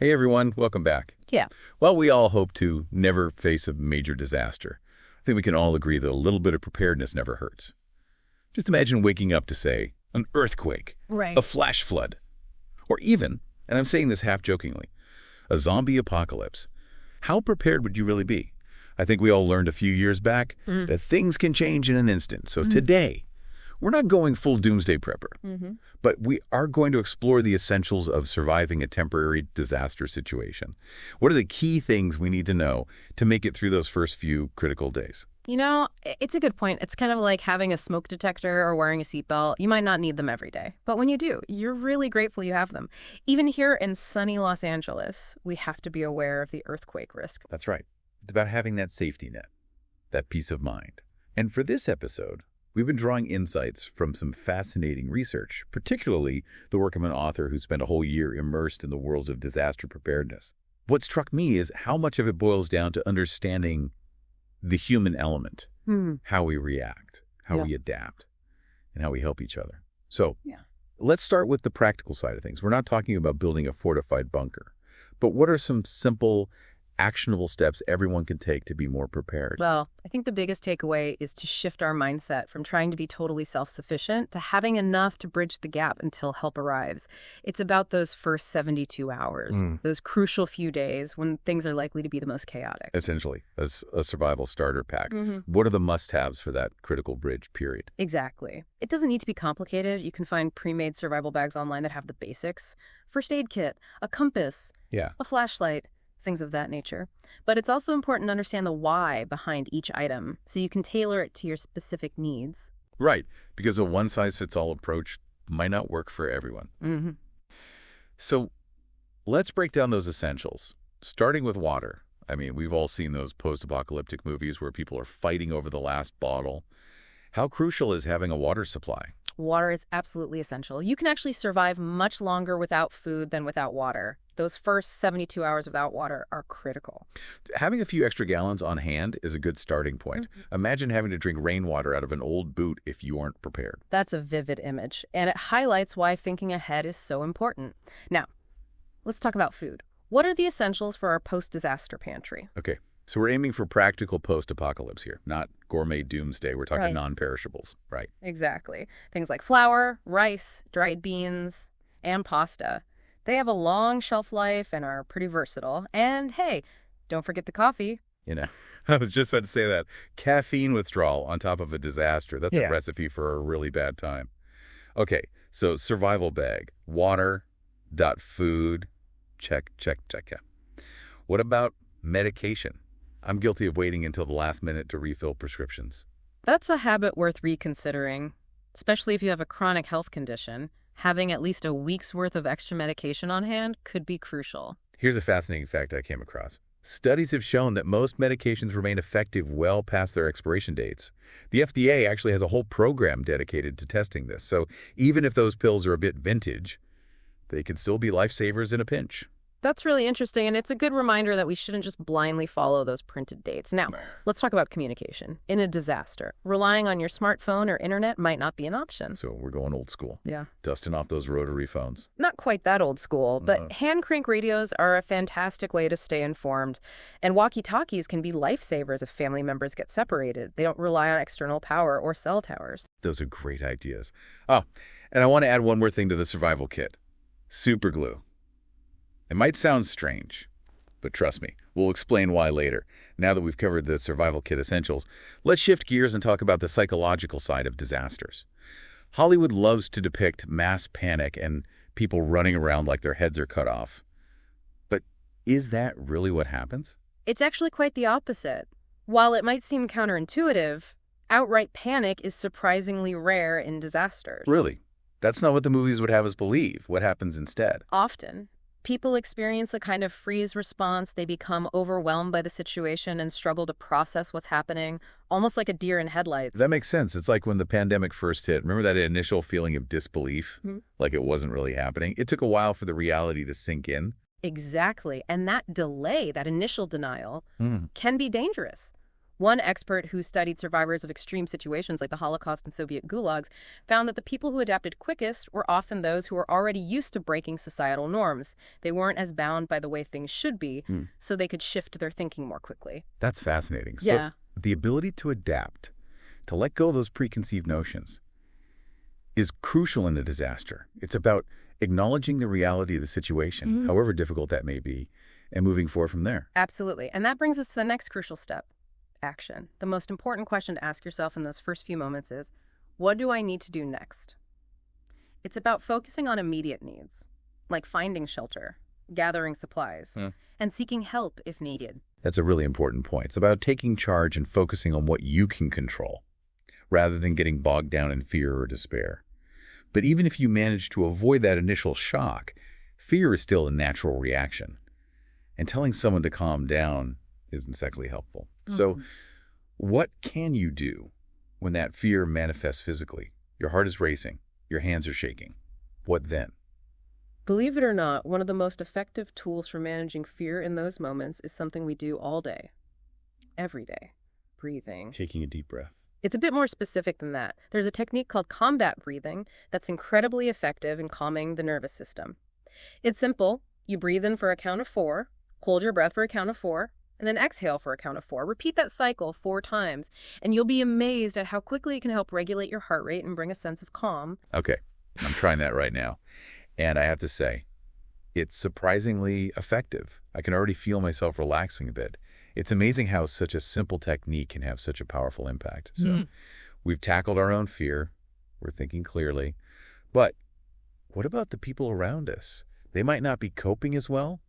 Hey everyone, welcome back. Yeah. Well, we all hope to never face a major disaster. I think we can all agree that a little bit of preparedness never hurts. Just imagine waking up to, say, an earthquake, Right. a flash flood, or even, and I'm saying this half-jokingly, a zombie apocalypse. How prepared would you really be? I think we all learned a few years back that things can change in an instant. So today, we're not going full doomsday prepper, but we are going to explore the essentials of surviving a temporary disaster situation. What are the key things we need to know to make it through those first few critical days? You know, it's a good point. It's kind of like having a smoke detector or wearing a seatbelt. You might not need them every day, but when you do, you're really grateful you have them. Even here in sunny Los Angeles, we have to be aware of the earthquake risk. That's right. It's about having that safety net, that peace of mind. And for this episode, we've been drawing insights from some fascinating research, particularly the work of an author who spent a whole year immersed in the worlds of disaster preparedness. What struck me is how much of it boils down to understanding the human element, how we react, how we adapt, and how we help each other. So let's start with the practical side of things. We're not talking about building a fortified bunker, but what are some simple, actionable steps everyone can take to be more prepared? Well, I think the biggest takeaway is to shift our mindset from trying to be totally self-sufficient to having enough to bridge the gap until help arrives. It's about those first 72 hours, those crucial few days when things are likely to be the most chaotic. Essentially, as a survival starter pack. What are the must-haves for that critical bridge period? Exactly. It doesn't need to be complicated. You can find pre-made survival bags online that have the basics. First aid kit, a compass, a flashlight, things of that nature. But it's also important to understand the why behind each item so you can tailor it to your specific needs. Right, because a one-size-fits-all approach might not work for everyone. So let's break down those essentials, starting with water. I mean, we've all seen those post-apocalyptic movies where people are fighting over the last bottle. How crucial is having a water supply? Water is absolutely essential. You can actually survive much longer without food than without water. Those first 72 hours without water are critical. Having a few extra gallons on hand is a good starting point. Imagine having to drink rainwater out of an old boot if you aren't prepared. That's a vivid image, and it highlights why thinking ahead is so important. Now, let's talk about food. What are the essentials for our post-disaster pantry? Okay, so we're aiming for practical post-apocalypse here, not gourmet doomsday. We're talking non-perishables, right? Exactly. Things like flour, rice, dried beans, and pasta. They have a long shelf life and are pretty versatile. And hey, don't forget the coffee. You know, I was just about to say that. Caffeine withdrawal on top of a disaster. That's a recipe for a really bad time. Okay, so survival bag, water, food, check. What about medication? I'm guilty of waiting until the last minute to refill prescriptions. That's a habit worth reconsidering, especially if you have a chronic health condition. Having at least a week's worth of extra medication on hand could be crucial. Here's a fascinating fact I came across. Studies have shown that most medications remain effective well past their expiration dates. The FDA actually has a whole program dedicated to testing this. So even if those pills are a bit vintage, they can still be lifesavers in a pinch. That's really interesting, and it's a good reminder that we shouldn't just blindly follow those printed dates. Now, let's talk about communication. In a disaster, relying on your smartphone or internet might not be an option. So we're going old school. Yeah. Dusting off those rotary phones. Not quite that old school, but hand crank radios are a fantastic way to stay informed. And walkie-talkies can be lifesavers if family members get separated. They don't rely on external power or cell towers. Those are great ideas. Oh, and I want to add one more thing to the survival kit. Superglue. It might sound strange, but trust me, we'll explain why later. Now that we've covered the survival kit essentials, let's shift gears and talk about the psychological side of disasters. Hollywood loves to depict mass panic and people running around like their heads are cut off. But is that really what happens? It's actually quite the opposite. While it might seem counterintuitive, outright panic is surprisingly rare in disasters. Really? That's not what the movies would have us believe. What happens instead? Often, people experience a kind of freeze response. They become overwhelmed by the situation and struggle to process what's happening, almost like a deer in headlights. That makes sense. It's like when the pandemic first hit. Remember that initial feeling of disbelief? Like it wasn't really happening? It took a while for the reality to sink in. Exactly. And that delay, that initial denial, can be dangerous. One expert who studied survivors of extreme situations like the Holocaust and Soviet gulags found that the people who adapted quickest were often those who were already used to breaking societal norms. They weren't as bound by the way things should be, so they could shift their thinking more quickly. That's fascinating. Yeah. So the ability to adapt, to let go of those preconceived notions, is crucial in a disaster. It's about acknowledging the reality of the situation, however difficult that may be, and moving forward from there. Absolutely. And that brings us to the next crucial step. Action. The most important question to ask yourself in those first few moments is, what do I need to do next? It's about focusing on immediate needs, like finding shelter, gathering supplies, and seeking help if needed. That's a really important point. It's about taking charge and focusing on what you can control, rather than getting bogged down in fear or despair. But even if you manage to avoid that initial shock, fear is still a natural reaction. And telling someone to calm down isn't exactly helpful. So what can you do when that fear manifests physically? Your heart is racing, your hands are shaking. What then? Believe it or not, one of the most effective tools for managing fear in those moments is something we do all day, every day: breathing. Taking a deep breath. It's a bit more specific than that. There's a technique called combat breathing that's incredibly effective in calming the nervous system. It's simple. You breathe in for a count of 4, hold your breath for a count of 4, and then exhale for a count of 4. Repeat that cycle 4 times, and you'll be amazed at how quickly it can help regulate your heart rate and bring a sense of calm. Okay, I'm trying that right now. And I have to say, it's surprisingly effective. I can already feel myself relaxing a bit. It's amazing how such a simple technique can have such a powerful impact. So we've tackled our own fear. We're thinking clearly. But what about the people around us? They might not be coping as well.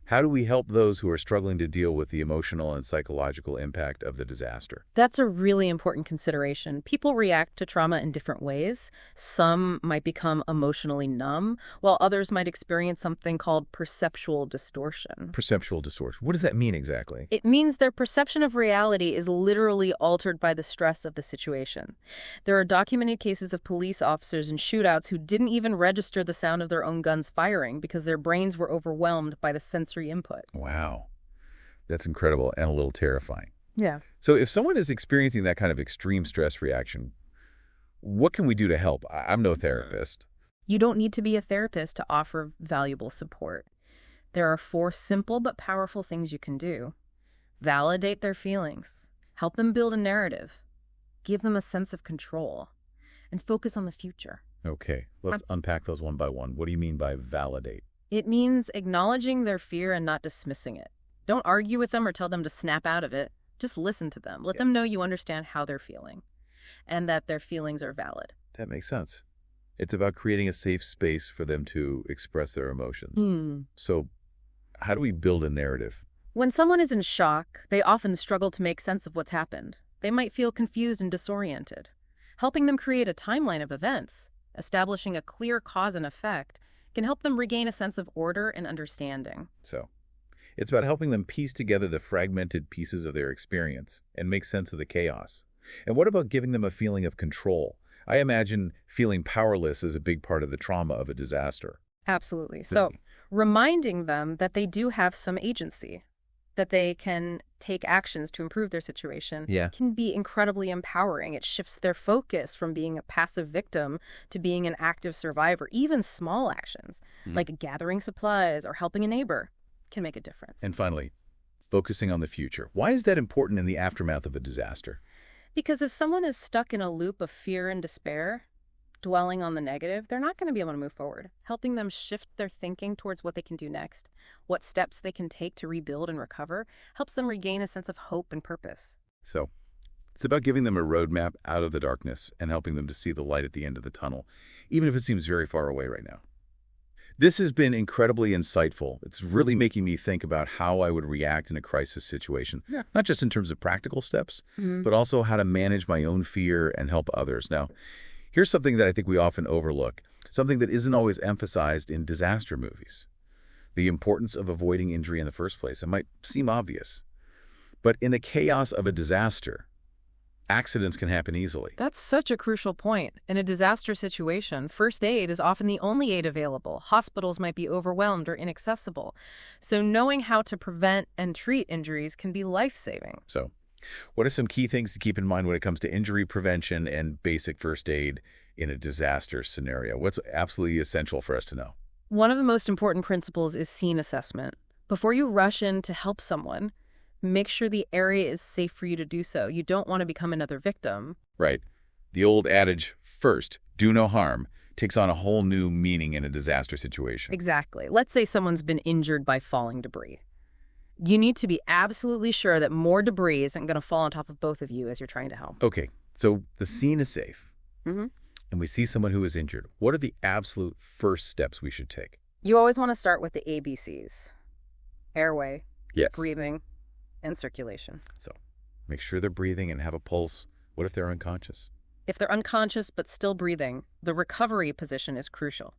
How do we help those who are struggling to deal with the emotional and psychological impact of the disaster? That's a really important consideration. People react to trauma in different ways. Some might become emotionally numb, while others might experience something called perceptual distortion. Perceptual distortion. What does that mean exactly? It means their perception of reality is literally altered by the stress of the situation. There are documented cases of police officers in shootouts who didn't even register the sound of their own guns firing because their brains were overwhelmed by the sensory input. Wow. That's incredible and a little terrifying. Yeah. So if someone is experiencing that kind of extreme stress reaction, what can we do to help? I'm no therapist. You don't need to be a therapist to offer valuable support. There are 4 simple but powerful things you can do. Validate their feelings. Help them build a narrative. Give them a sense of control. And focus on the future. Okay, let's unpack those one by one. What do you mean by validate? It means acknowledging their fear and not dismissing it. Don't argue with them or tell them to snap out of it. Just listen to them. Let them know you understand how they're feeling and that their feelings are valid. That makes sense. It's about creating a safe space for them to express their emotions. So how do we build a narrative? When someone is in shock, they often struggle to make sense of what's happened. They might feel confused and disoriented. Helping them create a timeline of events, establishing a clear cause and effect, can help them regain a sense of order and understanding. So it's about helping them piece together the fragmented pieces of their experience and make sense of the chaos. And what about giving them a feeling of control? I imagine feeling powerless is a big part of the trauma of a disaster. Absolutely. So reminding them that they do have some agency, that they can take actions to improve their situation, can be incredibly empowering. It shifts their focus from being a passive victim to being an active survivor. Even small actions, like gathering supplies or helping a neighbor, can make a difference. And finally, focusing on the future. Why is that important in the aftermath of a disaster? Because if someone is stuck in a loop of fear and despair, dwelling on the negative, they're not going to be able to move forward. Helping them shift their thinking towards what they can do next, what steps they can take to rebuild and recover, helps them regain a sense of hope and purpose. So it's about giving them a roadmap out of the darkness and helping them to see the light at the end of the tunnel, even if it seems very far away right now. This has been incredibly insightful. It's really making me think about how I would react in a crisis situation, not just in terms of practical steps, but also how to manage my own fear and help others. Now, here's something that I think we often overlook, something that isn't always emphasized in disaster movies. The importance of avoiding injury in the first place. It might seem obvious, but in the chaos of a disaster, accidents can happen easily. That's such a crucial point. In a disaster situation, first aid is often the only aid available. Hospitals might be overwhelmed or inaccessible. So knowing how to prevent and treat injuries can be life-saving. So What are some key things to keep in mind when it comes to injury prevention and basic first aid in a disaster scenario? What's absolutely essential for us to know? One of the most important principles is scene assessment. Before you rush in to help someone, make sure the area is safe for you to do so. You don't want to become another victim. Right. The old adage, first, do no harm, takes on a whole new meaning in a disaster situation. Exactly. Let's say someone's been injured by falling debris. You need to be absolutely sure that more debris isn't going to fall on top of both of you as you're trying to help. Okay, so the scene is safe, Mm-hmm. and we see someone who is injured. What are the absolute first steps we should take? You always want to start with the ABCs. Airway, Yes. breathing, and circulation. So make sure they're breathing and have a pulse. What if they're unconscious? If they're unconscious but still breathing, the recovery position is crucial.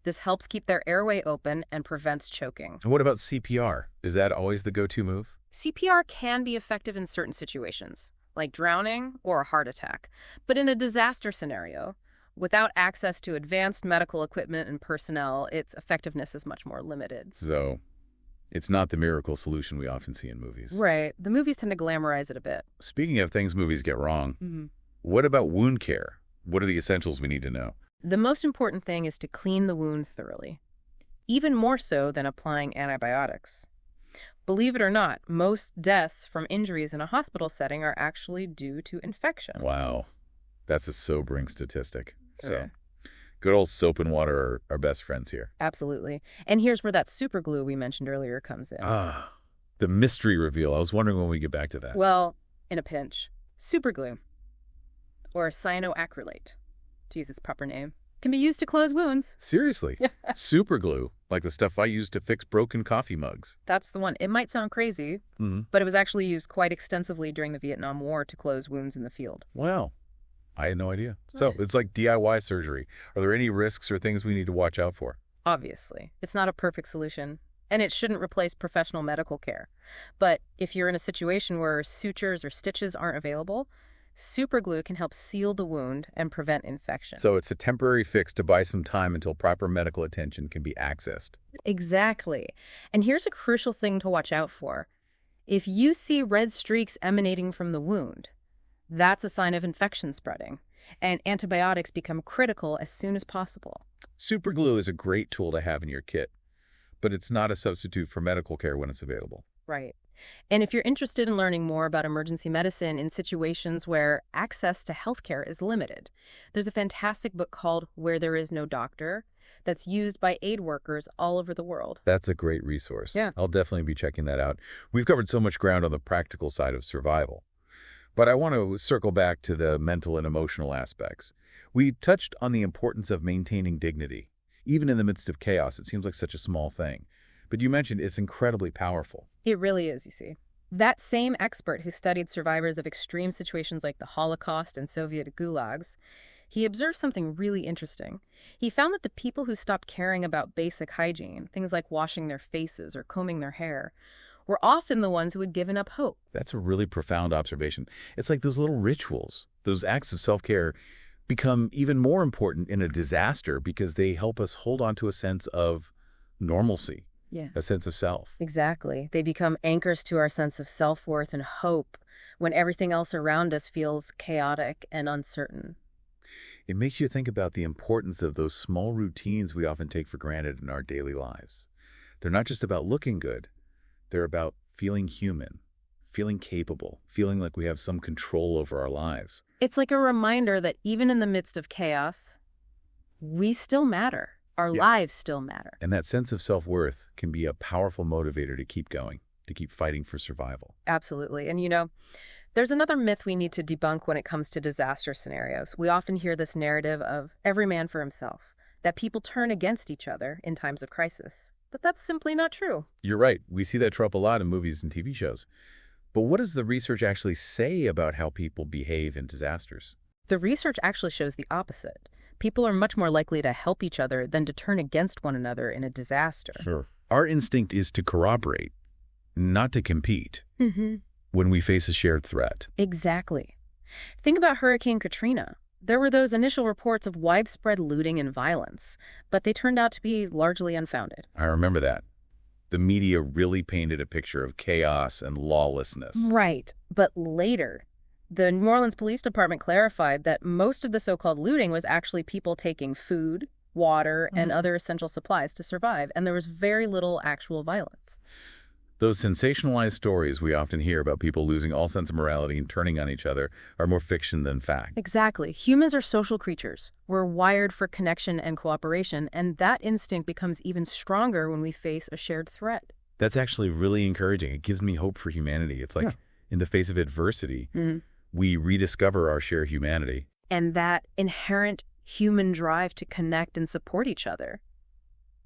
This helps keep their airway open and prevents choking. And what about CPR? Is that always the go-to move? CPR can be effective in certain situations, like drowning or a heart attack. But in a disaster scenario, without access to advanced medical equipment and personnel, its effectiveness is much more limited. So it's not the miracle solution we often see in movies. Right. The movies tend to glamorize it a bit. Speaking of things movies get wrong, Mm-hmm. what about wound care? What are the essentials we need to know? The most important thing is to clean the wound thoroughly, even more so than applying antibiotics. Believe it or not, most deaths from injuries in a hospital setting are actually due to infection. Wow. That's a sobering statistic. So Yeah. good old soap and water are best friends here. Absolutely. And here's where that superglue we mentioned earlier comes in. The mystery reveal. I was wondering when we get back to that. Well, in a pinch, superglue, or cyanoacrylate, to use its proper name, can be used to close wounds. Seriously? Super glue, like the stuff I use to fix broken coffee mugs. That's the one. It might sound crazy, but it was actually used quite extensively during the Vietnam War to close wounds in the field. Wow. I had no idea. So it's like DIY surgery. Are there any risks or things we need to watch out for? Obviously, it's not a perfect solution, and it shouldn't replace professional medical care. But if you're in a situation where sutures or stitches aren't available, superglue can help seal the wound and prevent infection. So it's a temporary fix to buy some time until proper medical attention can be accessed. Exactly. And here's a crucial thing to watch out for. If you see red streaks emanating from the wound, that's a sign of infection spreading, and antibiotics become critical as soon as possible. Superglue is a great tool to have in your kit, but it's not a substitute for medical care when it's available. Right. And if you're interested in learning more about emergency medicine in situations where access to healthcare is limited, there's a fantastic book called Where There Is No Doctor that's used by aid workers all over the world. That's a great resource. Yeah. I'll definitely be checking that out. We've covered so much ground on the practical side of survival. But I want to circle back to the mental and emotional aspects. We touched on the importance of maintaining dignity. Even in the midst of chaos, it seems like such a small thing. But you mentioned it's incredibly powerful. It really is, you see. That same expert who studied survivors of extreme situations like the Holocaust and Soviet gulags, he observed something really interesting. He found that the people who stopped caring about basic hygiene, things like washing their faces or combing their hair, were often the ones who had given up hope. That's a really profound observation. It's like those little rituals, those acts of self-care become even more important in a disaster because they help us hold on to a sense of normalcy, a sense of self. Exactly. They become anchors to our sense of self-worth and hope when everything else around us feels chaotic and uncertain. It makes you think about the importance of those small routines we often take for granted in our daily lives. They're not just about looking good. They're about feeling human, feeling capable, feeling like we have some control over our lives. It's like a reminder that even in the midst of chaos, we still matter. Our lives still matter. And that sense of self-worth can be a powerful motivator to keep going, to keep fighting for survival. Absolutely. And you know, there's another myth we need to debunk when it comes to disaster scenarios. We often hear this narrative of every man for himself, that people turn against each other in times of crisis. But that's simply not true. You're right. We see that trope a lot in movies and TV shows. But what does the research actually say about how people behave in disasters? The research actually shows the opposite. People are much more likely to help each other than to turn against one another in a disaster. Sure. Our instinct is to corroborate, not to compete when we face a shared threat. Exactly. Think about Hurricane Katrina. There were those initial reports of widespread looting and violence, but they turned out to be largely unfounded. I remember that. The media really painted a picture of chaos and lawlessness. Right. But later, the New Orleans Police Department clarified that most of the so-called looting was actually people taking food, water, and other essential supplies to survive, and there was very little actual violence. Those sensationalized stories we often hear about people losing all sense of morality and turning on each other are more fiction than fact. Exactly. Humans are social creatures. We're wired for connection and cooperation, and that instinct becomes even stronger when we face a shared threat. That's actually really encouraging. It gives me hope for humanity. It's like in the face of adversity, we rediscover our shared humanity. And that inherent human drive to connect and support each other.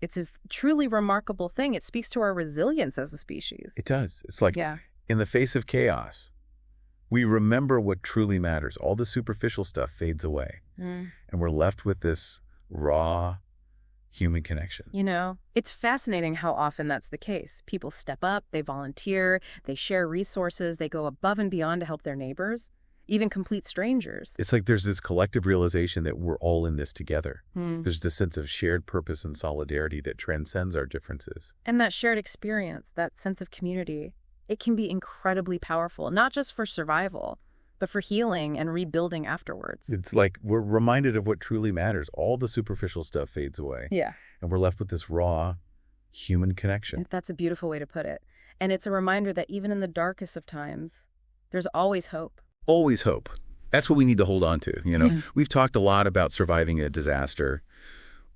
It's a truly remarkable thing. It speaks to our resilience as a species. It does. It's like in the face of chaos, we remember what truly matters. All the superficial stuff fades away. And we're left with this raw human connection. You know, it's fascinating how often that's the case. People step up, they volunteer, they share resources, they go above and beyond to help their neighbors, even complete strangers. It's like there's this collective realization that we're all in this together. There's this sense of shared purpose and solidarity that transcends our differences. And that shared experience, that sense of community, it can be incredibly powerful, not just for survival, but for healing and rebuilding afterwards. It's like we're reminded of what truly matters. All the superficial stuff fades away. Yeah. And we're left with this raw human connection. That's a beautiful way to put it. And it's a reminder that even in the darkest of times, there's always hope. Always hope. That's what we need to hold on to. You know, we've talked a lot about surviving a disaster,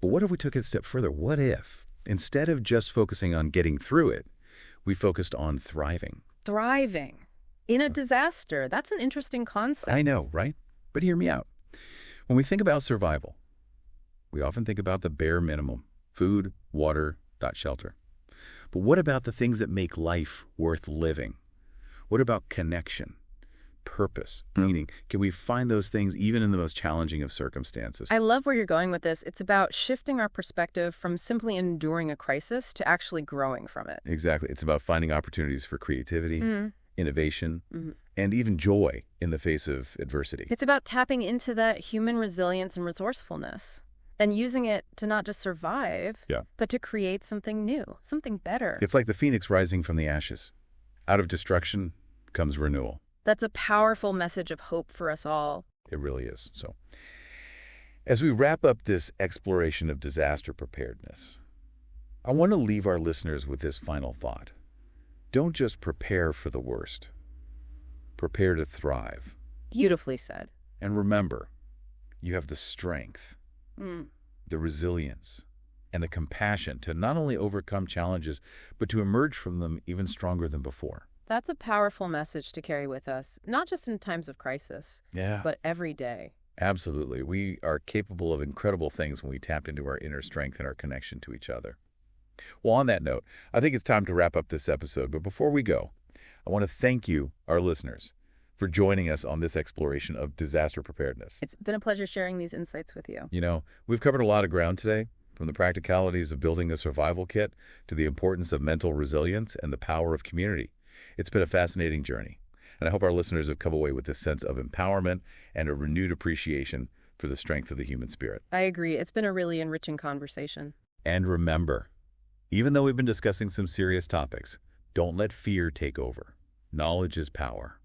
but what if we took it a step further? What if, instead of just focusing on getting through it, we focused on thriving? Thriving in a disaster. That's an interesting concept. I know, right? But hear me out. When we think about survival, we often think about the bare minimum: food, water, shelter. But what about the things that make life worth living? What about connection? Purpose, meaning, can we find those things even in the most challenging of circumstances? I love where you're going with this. It's about shifting our perspective from simply enduring a crisis to actually growing from it. Exactly. It's about finding opportunities for creativity, innovation, and even joy in the face of adversity. It's about tapping into that human resilience and resourcefulness and using it to not just survive, but to create something new, something better. It's like the phoenix rising from the ashes. Out of destruction comes renewal. That's a powerful message of hope for us all. It really is. So, as we wrap up this exploration of disaster preparedness, I want to leave our listeners with this final thought. Don't just prepare for the worst. Prepare to thrive. Beautifully said. And remember, you have the strength, the resilience, and the compassion to not only overcome challenges, but to emerge from them even stronger than before. That's a powerful message to carry with us, not just in times of crisis, but every day. Absolutely. We are capable of incredible things when we tap into our inner strength and our connection to each other. Well, on that note, I think it's time to wrap up this episode. But before we go, I want to thank you, our listeners, for joining us on this exploration of disaster preparedness. It's been a pleasure sharing these insights with you. You know, we've covered a lot of ground today, from the practicalities of building a survival kit to the importance of mental resilience and the power of community. It's been a fascinating journey, and I hope our listeners have come away with this sense of empowerment and a renewed appreciation for the strength of the human spirit. I agree. It's been a really enriching conversation. And remember, even though we've been discussing some serious topics, don't let fear take over. Knowledge is power.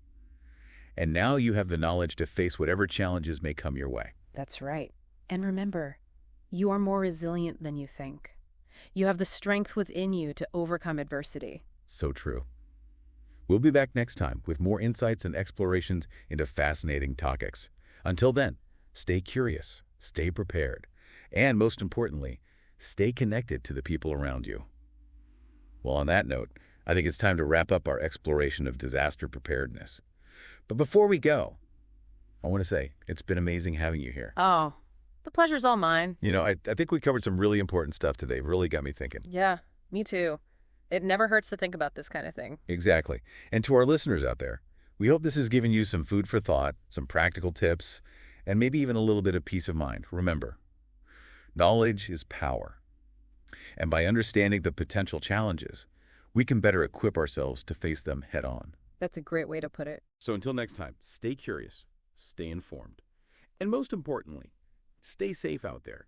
And now you have the knowledge to face whatever challenges may come your way. That's right. And remember, you are more resilient than you think. You have the strength within you to overcome adversity. So true. We'll be back next time with more insights and explorations into fascinating topics. Until then, stay curious, stay prepared, and most importantly, stay connected to the people around you. Well, on that note, I think it's time to wrap up our exploration of disaster preparedness. But before we go, I want to say it's been amazing having you here. Oh, the pleasure's all mine. You know, I think we covered some really important stuff today. Really got me thinking. Yeah, me too. It never hurts to think about this kind of thing. Exactly. And to our listeners out there, we hope this has given you some food for thought, some practical tips, and maybe even a little bit of peace of mind. Remember, knowledge is power. And by understanding the potential challenges, we can better equip ourselves to face them head on. That's a great way to put it. So until next time, stay curious, stay informed, and most importantly, stay safe out there.